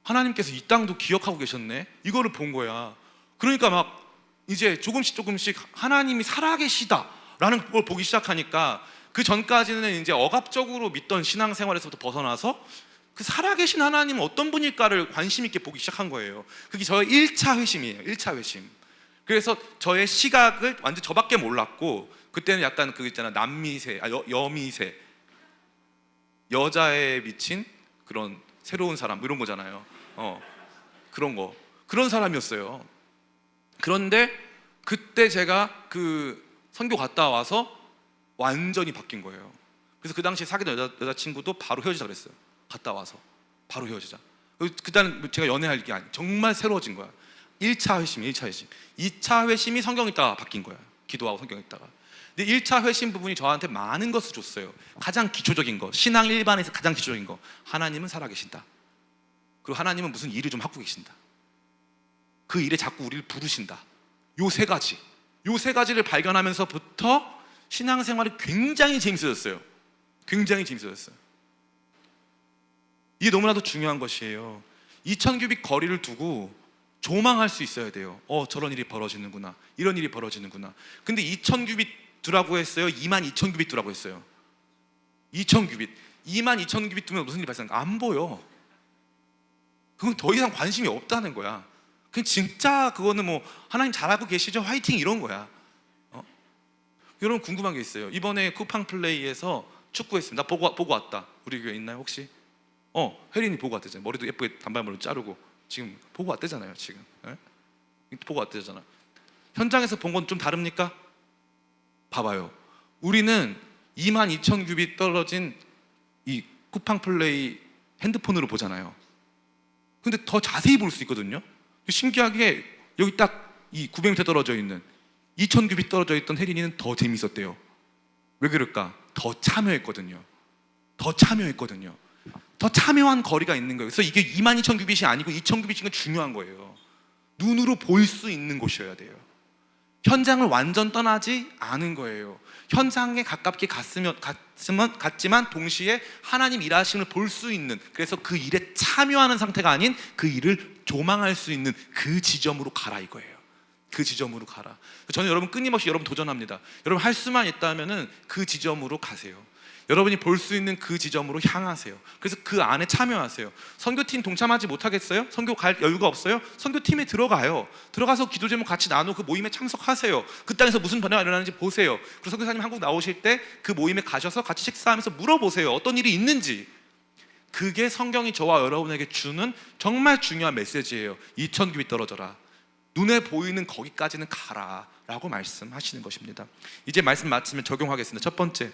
하나님께서 이 땅도 기억하고 계셨네, 이거를 본 거야. 그러니까 막 이제 조금씩 하나님이 살아계시다라는 걸 보기 시작하니까 그 전까지는 이제 억압적으로 믿던 신앙생활에서부터 벗어나서 그 살아계신 하나님은 어떤 분일까를 관심 있게 보기 시작한 거예요. 그게 저의 1차 회심이에요. 1차 회심. 그래서 저의 시각을 완전 저밖에 몰랐고, 그때는 약간 그 있잖아, 남미세, 여미세, 여자에 미친 그런 새로운 사람 이런 거잖아요. 그런 사람이었어요. 그런데 그때 제가 그 선교 갔다 와서 완전히 바뀐 거예요. 그래서 그 당시에 사귀던 여자친구도 바로 헤어지자 그랬어요. 갔다 와서 바로 헤어지자. 그때는 제가 연애할 게 아니에요. 정말 새로워진 거야. 1차 회심, 1차 회심. 2차 회심이 성경 읽다가 바뀐 거야. 기도하고 성경 읽다가. 근데 1차 회심 부분이 저한테 많은 것을 줬어요. 가장 기초적인 거, 신앙 일반에서 가장 기초적인 거, 하나님은 살아계신다. 그리고 하나님은 무슨 일을 좀 하고 계신다. 그 일에 자꾸 우리를 부르신다. 요 세 가지를 발견하면서부터 신앙생활이 굉장히 재밌어졌어요. 굉장히 재밌어졌어요. 이게 너무나도 중요한 것이에요. 2000규빗 거리를 두고 조망할 수 있어야 돼요. 저런 일이 벌어지는구나, 이런 일이 벌어지는구나. 근데 2000규빗 두라고 했어요? 22000규빗 두라고 했어요? 2000규빗. 22000규빗 두면 무슨 일이 발생할까? 안 보여. 그건 더 이상 관심이 없다는 거야. 그냥 진짜 그거는 뭐 하나님 잘하고 계시죠? 화이팅 이런 거야. 여러분 궁금한 게 있어요. 이번에 쿠팡 플레이에서 축구했습니다. 보고 왔다. 우리 교회 있나요 혹시? 혜린이 보고 왔대잖아요. 머리도 예쁘게 단발머리로 자르고 지금 보고 왔대잖아요. 지금 보고 왔대잖아. 현장에서 본 건 좀 다릅니까? 봐봐요. 우리는 22000규빗 떨어진 이 쿠팡 플레이 핸드폰으로 보잖아요. 근데 더 자세히 볼 수 있거든요. 신기하게 여기 딱 이 900m 떨어져 있는 2000규빗 떨어져 있던 혜린이는 더 재밌었대요. 왜 그럴까? 더 참여했거든요. 더 참여한 거리가 있는 거예요. 그래서 이게 22000규빗이 아니고 2000규빗인 중요한 거예요. 눈으로 볼 수 있는 곳이어야 돼요. 현장을 완전 떠나지 않은 거예요. 현장에 가깝게 갔지만 동시에 하나님 일하심을 볼 수 있는, 그래서 그 일에 참여하는 상태가 아닌 그 일을 조망할 수 있는 그 지점으로 가라 이거예요. 그 지점으로 가라. 저는 여러분 끊임없이 여러분 도전합니다. 여러분 할 수만 있다면은 그 지점으로 가세요. 여러분이 볼 수 있는 그 지점으로 향하세요. 그래서 그 안에 참여하세요. 선교팀 동참하지 못하겠어요? 선교 갈 여유가 없어요? 선교팀에 들어가요. 들어가서 기도 제목 같이 나누고 그 모임에 참석하세요. 그 땅에서 무슨 변화가 일어나는지 보세요. 그리고 선교사님 한국 나오실 때 그 모임에 가셔서 같이 식사하면서 물어보세요. 어떤 일이 있는지. 그게 성경이 저와 여러분에게 주는 정말 중요한 메시지예요. 2000규빗 떨어져라. 눈에 보이는 거기까지는 가라 라고 말씀하시는 것입니다. 이제 말씀 마치면 적용하겠습니다. 첫 번째,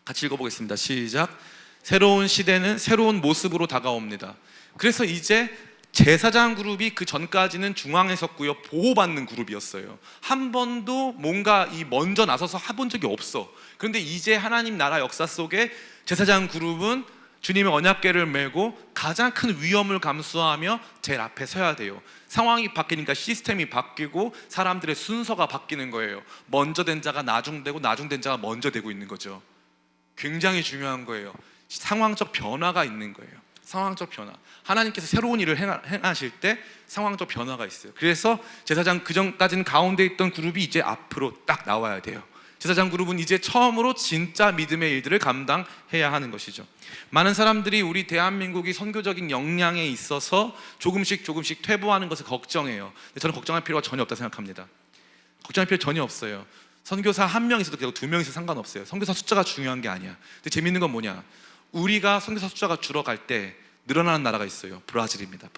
같이 읽어보겠습니다. 시작. 새로운 시대는 새로운 모습으로 다가옵니다. 그래서 이제 제사장 그룹이 그 전까지는 중앙에 섰고요, 보호받는 그룹이었어요. 한 번도 뭔가 먼저 나서서 해본 적이 없어. 그런데 이제 하나님 나라 역사 속에 제사장 그룹은 주님의 언약궤를 메고 가장 큰 위험을 감수하며 제일 앞에 서야 돼요. 상황이 바뀌니까 시스템이 바뀌고 사람들의 순서가 바뀌는 거예요. 먼저 된 자가 나중되고 나중된 자가 먼저 되고 있는 거죠. 굉장히 중요한 거예요. 상황적 변화가 있는 거예요. 상황적 변화. 하나님께서 새로운 일을 행하실 때 상황적 변화가 있어요. 그래서 제사장 그전까지는 가운데 있던 그룹이 이제 앞으로 딱 나와야 돼요. 제사장 그룹은 이제 처음으로 진짜 믿음의 일들을 감당해야 하는 것이죠. 많은 사람들이 우리 대한민국이 선교적인 역량에 있어서 조금씩 퇴보하는 것을 걱정해요. 근데 저는 걱정할 필요가 전혀 없다고 생각합니다. 걱정할 필요 전혀 없어요. 선교사 한 명 있어도 되고 두 명 있어도 상관없어요. 선교사 숫자가 중요한 게 아니야. 근데 재밌는 건 뭐냐, 우리가 선교사 숫자가 줄어갈 때 늘어나는 나라가 있어요. 브라질입니다.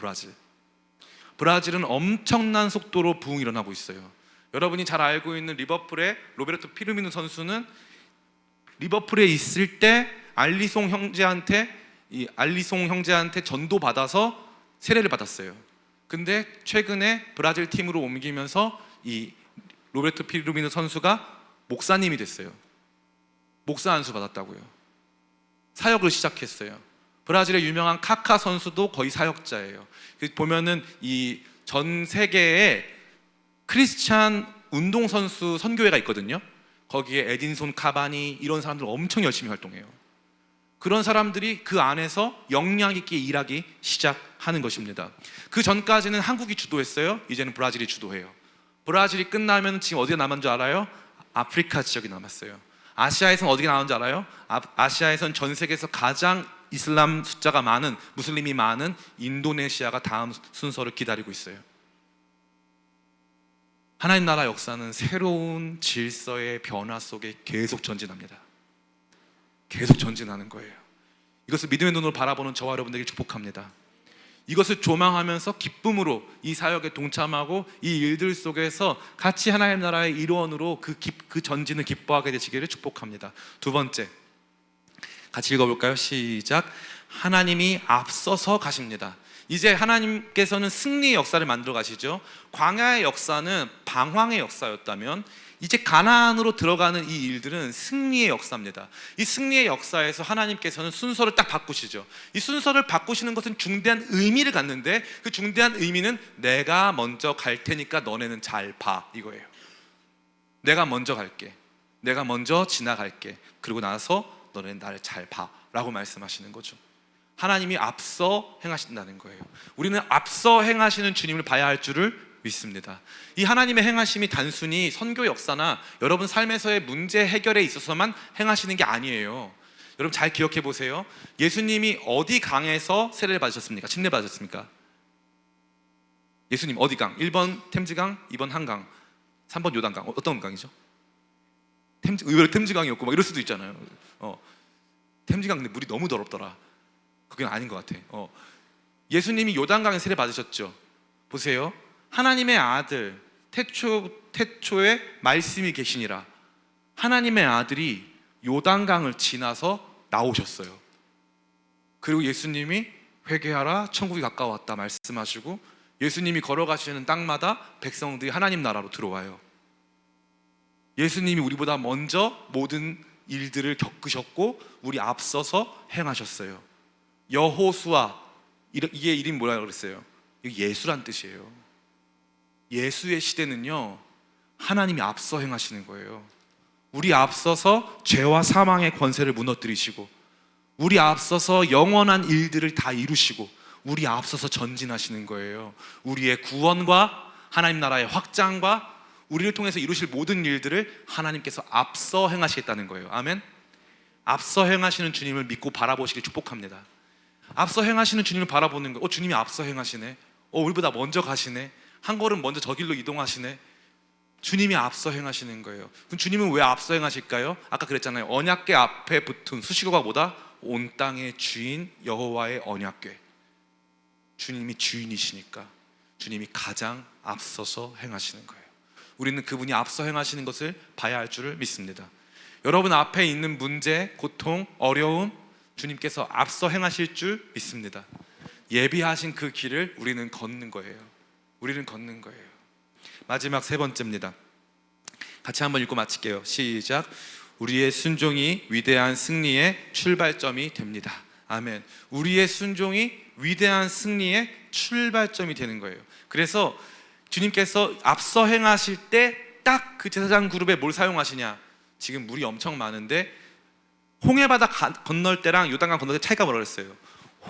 브라질은 엄청난 속도로 부흥이 일어나고 있어요. 여러분이 잘 알고 있는 리버풀의 로베르토 피르미누 선수는 리버풀에 있을 때 알리송 형제한테 전도 받아서 세례를 받았어요. 근데 최근에 브라질 팀으로 옮기면서 이 로베르토 피르미누 선수가 목사님이 됐어요. 목사 안수 받았다고요. 사역을 시작했어요. 브라질의 유명한 카카 선수도 거의 사역자예요. 보면은 이 전 세계에 크리스찬 운동선수 선교회가 있거든요. 거기에 에딘손 카바니 이런 사람들 엄청 열심히 활동해요. 그런 사람들이 그 안에서 역량 있게 일하기 시작하는 것입니다. 그 전까지는 한국이 주도했어요. 이제는 브라질이 주도해요. 브라질이 끝나면 지금 어디가 남은 줄 알아요? 아프리카 지역이 남았어요. 아시아에서는 어디가 남은 줄 알아요? 아시아에서는 전 세계에서 가장 이슬람 숫자가 많은, 무슬림이 많은 인도네시아가 다음 순서를 기다리고 있어요. 하나님 나라 역사는 새로운 질서의 변화 속에 계속 전진합니다. 계속 전진하는 거예요. 이것을 믿음의 눈으로 바라보는 저와 여러분들에게 축복합니다. 이것을 조망하면서 기쁨으로 이 사역에 동참하고 이 일들 속에서 같이 하나님 나라의 일원으로 그 전진을 기뻐하게 되시기를 축복합니다. 두 번째, 같이 읽어볼까요? 시작. 하나님이 앞서서 가십니다. 이제 하나님께서는 승리의 역사를 만들어 가시죠. 광야의 역사는 방황의 역사였다면 이제 가나안으로 들어가는 이 일들은 승리의 역사입니다. 이 승리의 역사에서 하나님께서는 순서를 딱 바꾸시죠. 이 순서를 바꾸시는 것은 중대한 의미를 갖는데, 그 중대한 의미는 내가 먼저 갈 테니까 너네는 잘 봐, 이거예요. 내가 먼저 갈게, 내가 먼저 지나갈게, 그리고 나서 너네는 나를 잘 봐 라고 말씀하시는 거죠. 하나님이 앞서 행하신다는 거예요. 우리는 앞서 행하시는 주님을 봐야 할 줄을 믿습니다. 이 하나님의 행하심이 단순히 선교 역사나 여러분 삶에서의 문제 해결에 있어서만 행하시는 게 아니에요. 여러분 잘 기억해 보세요. 예수님이 어디 강에서 세례를 받으셨습니까? 침례 받으셨습니까? 예수님 어디 강? 1번 템즈강, 2번 한강, 3번 요단강. 어떤 강이죠? 의외로 템즈강이었고 막 이럴 수도 있잖아요. 템즈강 근데 물이 너무 더럽더라. 그건 아닌 것 같아. 예수님이 요단강에 세례 받으셨죠. 보세요. 하나님의 아들, 태초에 말씀이 계시니라. 하나님의 아들이 요단강을 지나서 나오셨어요. 그리고 예수님이 회개하라, 천국이 가까웠다 말씀하시고, 예수님이 걸어가시는 땅마다 백성들이 하나님 나라로 들어와요. 예수님이 우리보다 먼저 모든 일들을 겪으셨고 우리 앞서서 행하셨어요. 여호수아, 이게 이름이 뭐라고 그랬어요? 예수란 뜻이에요. 예수의 시대는요, 하나님이 앞서 행하시는 거예요. 우리 앞서서 죄와 사망의 권세를 무너뜨리시고, 우리 앞서서 영원한 일들을 다 이루시고, 우리 앞서서 전진하시는 거예요. 우리의 구원과 하나님 나라의 확장과 우리를 통해서 이루실 모든 일들을 하나님께서 앞서 행하시겠다는 거예요. 아멘. 앞서 행하시는 주님을 믿고 바라보시길 축복합니다. 앞서 행하시는 주님을 바라보는 거, 주님이 앞서 행하시네, 우리보다 먼저 가시네, 한 걸음 먼저 저 길로 이동하시네. 주님이 앞서 행하시는 거예요. 그럼 주님은 왜 앞서 행하실까요? 아까 그랬잖아요. 언약궤 앞에 붙은 수식어가 뭐다? 온 땅의 주인 여호와의 언약궤. 주님이 주인이시니까 주님이 가장 앞서서 행하시는 거예요. 우리는 그분이 앞서 행하시는 것을 봐야 할 줄을 믿습니다. 여러분 앞에 있는 문제, 고통, 어려움, 주님께서 앞서 행하실 줄 믿습니다. 예비하신 그 길을 우리는 걷는 거예요. 우리는 걷는 거예요. 마지막 세 번째입니다. 같이 한번 읽고 마칠게요. 시작. 우리의 순종이 위대한 승리의 출발점이 됩니다. 아멘. 우리의 순종이 위대한 승리의 출발점이 되는 거예요. 그래서 주님께서 앞서 행하실 때 딱 그 제사장 그룹에 뭘 사용하시냐? 지금 물이 엄청 많은데 홍해바다 건널 때랑 요단강 건널 때 차이가 뭐라 그랬어요?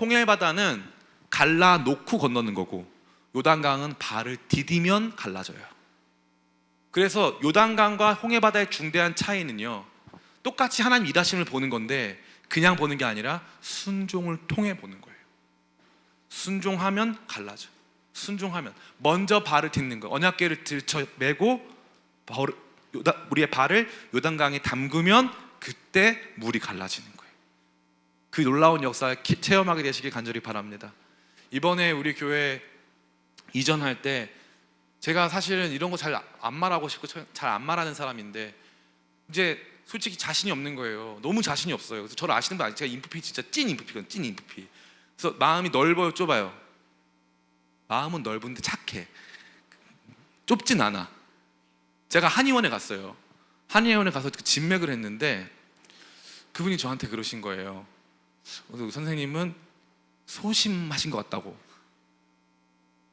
홍해바다는 갈라 놓고 건너는 거고, 요단강은 발을 디디면 갈라져요. 그래서 요단강과 홍해바다의 중대한 차이는요, 똑같이 하나님 일하심을 보는 건데 그냥 보는 게 아니라 순종을 통해 보는 거예요. 순종하면 갈라져. 순종하면 먼저 발을 딛는 거예요. 언약궤를 들쳐 메고 우리의 발을 요단강에 담그면 그때 물이 갈라지는 거예요. 그 놀라운 역사를 체험하게 되시길 간절히 바랍니다. 이번에 우리 교회 이전할 때 제가 사실은 이런 거 잘 안 말하고 싶고 잘 안 말하는 사람인데 이제 솔직히 자신이 없는 거예요. 너무 자신이 없어요. 그래서 저를 아시는 분 아니에요. 제가 인프피 진짜 찐 인프피거든요. 찐 인프피. 그래서 마음이 넓어요, 좁아요? 마음은 넓은데 착해. 좁진 않아. 제가 한의원에 갔어요. 한의원에 가서 진맥을 했는데 그분이 저한테 그러신 거예요. 선생님은 소심하신 것 같다고.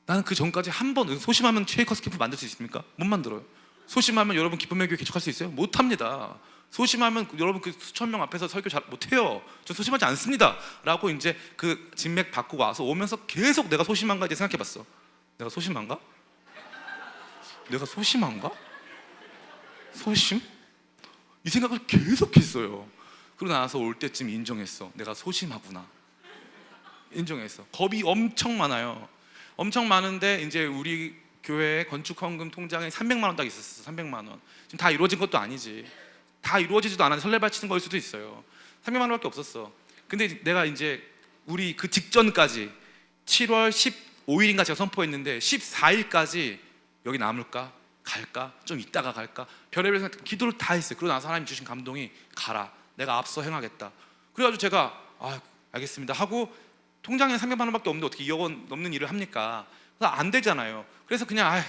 나는 그 전까지 한 번, 소심하면 쉐이커스 캠프 만들 수 있습니까? 못 만들어요. 소심하면 여러분 기쁨의 교회 개척할 수 있어요? 못합니다. 소심하면 여러분 그 수천 명 앞에서 설교 잘 못해요. 저 소심하지 않습니다 라고 이제 그 진맥 받고 와서 오면서 계속 내가 소심한가 이제 생각해봤어. 내가 소심한가? 내가 소심한가? 소심? 이 생각을 계속 했어요. 그러고 나서 올 때쯤 인정했어. 내가 소심하구나. 인정했어. 겁이 엄청 많아요. 엄청 많은데 이제 우리 교회 건축 헌금 통장에 300만 원 딱 있었어. 300만 원. 지금 다 이루어진 것도 아니지. 다 이루어지지도 않아서 설레발치는 거일 수도 있어요. 300만 원밖에 없었어. 근데 내가 이제 우리 그 직전까지 7월 15일인가 제가 선포했는데 14일까지 여기 남을까? 갈까? 좀 이따가 갈까? 별의별 생각, 기도를 다 했어요. 그러고 나서 하나님 주신 감동이 가라. 내가 앞서 행하겠다. 그래가지고 제가 알겠습니다 하고 통장에 300만 원밖에 없는데 어떻게 2억 원 넘는 일을 합니까? 그래서 안 되잖아요. 그래서 그냥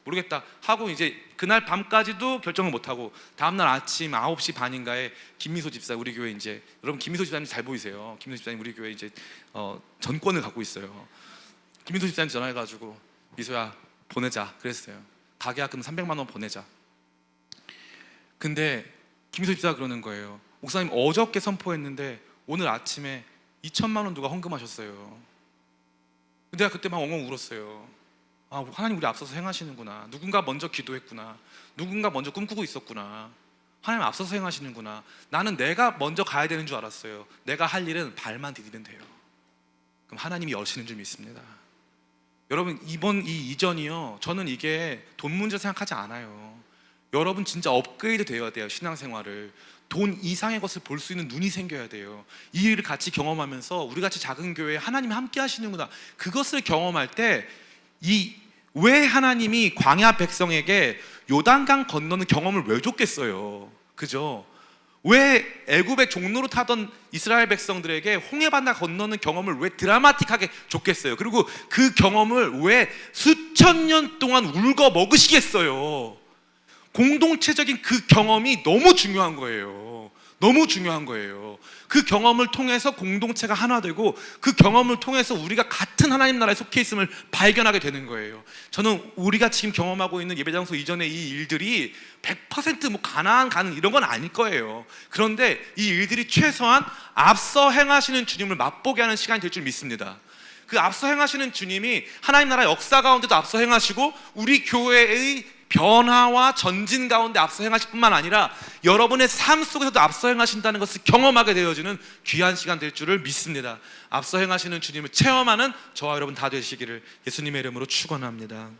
모르겠다 하고 이제 그날 밤까지도 결정을 못 하고 다음날 아침 9시 반인가에 김미소 집사 우리 교회 이제 여러분 김미소 집사님 잘 보이세요? 김미소 집사님 우리 교회 이제 전권을 갖고 있어요. 김미소 집사님 전화해가지고 미소야 보내자 그랬어요. 가계약금 300만 원 보내자. 근데 김미소 집사가 그러는 거예요. 목사님 어저께 선포했는데 오늘 아침에 2천만 원 누가 헌금하셨어요. 내가 그때 막 엉엉 울었어요. 하나님 우리 앞서서 행하시는구나. 누군가 먼저 기도했구나. 누군가 먼저 꿈꾸고 있었구나. 하나님 앞서서 행하시는구나. 나는 내가 먼저 가야 되는 줄 알았어요. 내가 할 일은 발만 디디면 돼요. 그럼 하나님이 여시는 줄 믿습니다. 여러분 이번 이 이전이요, 저는 이게 돈 문제 생각하지 않아요. 여러분 진짜 업그레이드 되어야 돼요. 신앙생활을 돈 이상의 것을 볼 수 있는 눈이 생겨야 돼요. 이 일을 같이 경험하면서 우리 같이 작은 교회에 하나님이 함께 하시는구나, 그것을 경험할 때 왜 하나님이 광야 백성에게 요단강 건너는 경험을 왜 줬겠어요? 그죠? 왜 애굽의 종로로 타던 이스라엘 백성들에게 홍해바다 건너는 경험을 왜 드라마틱하게 줬겠어요? 그리고 그 경험을 왜 수천 년 동안 울고 먹으시겠어요? 공동체적인 그 경험이 너무 중요한 거예요. 너무 중요한 거예요. 그 경험을 통해서 공동체가 하나 되고 그 경험을 통해서 우리가 같은 하나님 나라에 속해 있음을 발견하게 되는 거예요. 저는 우리가 지금 경험하고 있는 예배장소 이전의 이 일들이 100% 뭐 가나안 가는 이런 건 아닐 거예요. 그런데 이 일들이 최소한 앞서 행하시는 주님을 맛보게 하는 시간이 될 줄 믿습니다. 그 앞서 행하시는 주님이 하나님 나라 역사 가운데도 앞서 행하시고 우리 교회의 변화와 전진 가운데 앞서 행하실 뿐만 아니라 여러분의 삶 속에서도 앞서 행하신다는 것을 경험하게 되어지는 귀한 시간 될 줄을 믿습니다. 앞서 행하시는 주님을 체험하는 저와 여러분 다 되시기를 예수님의 이름으로 축원합니다.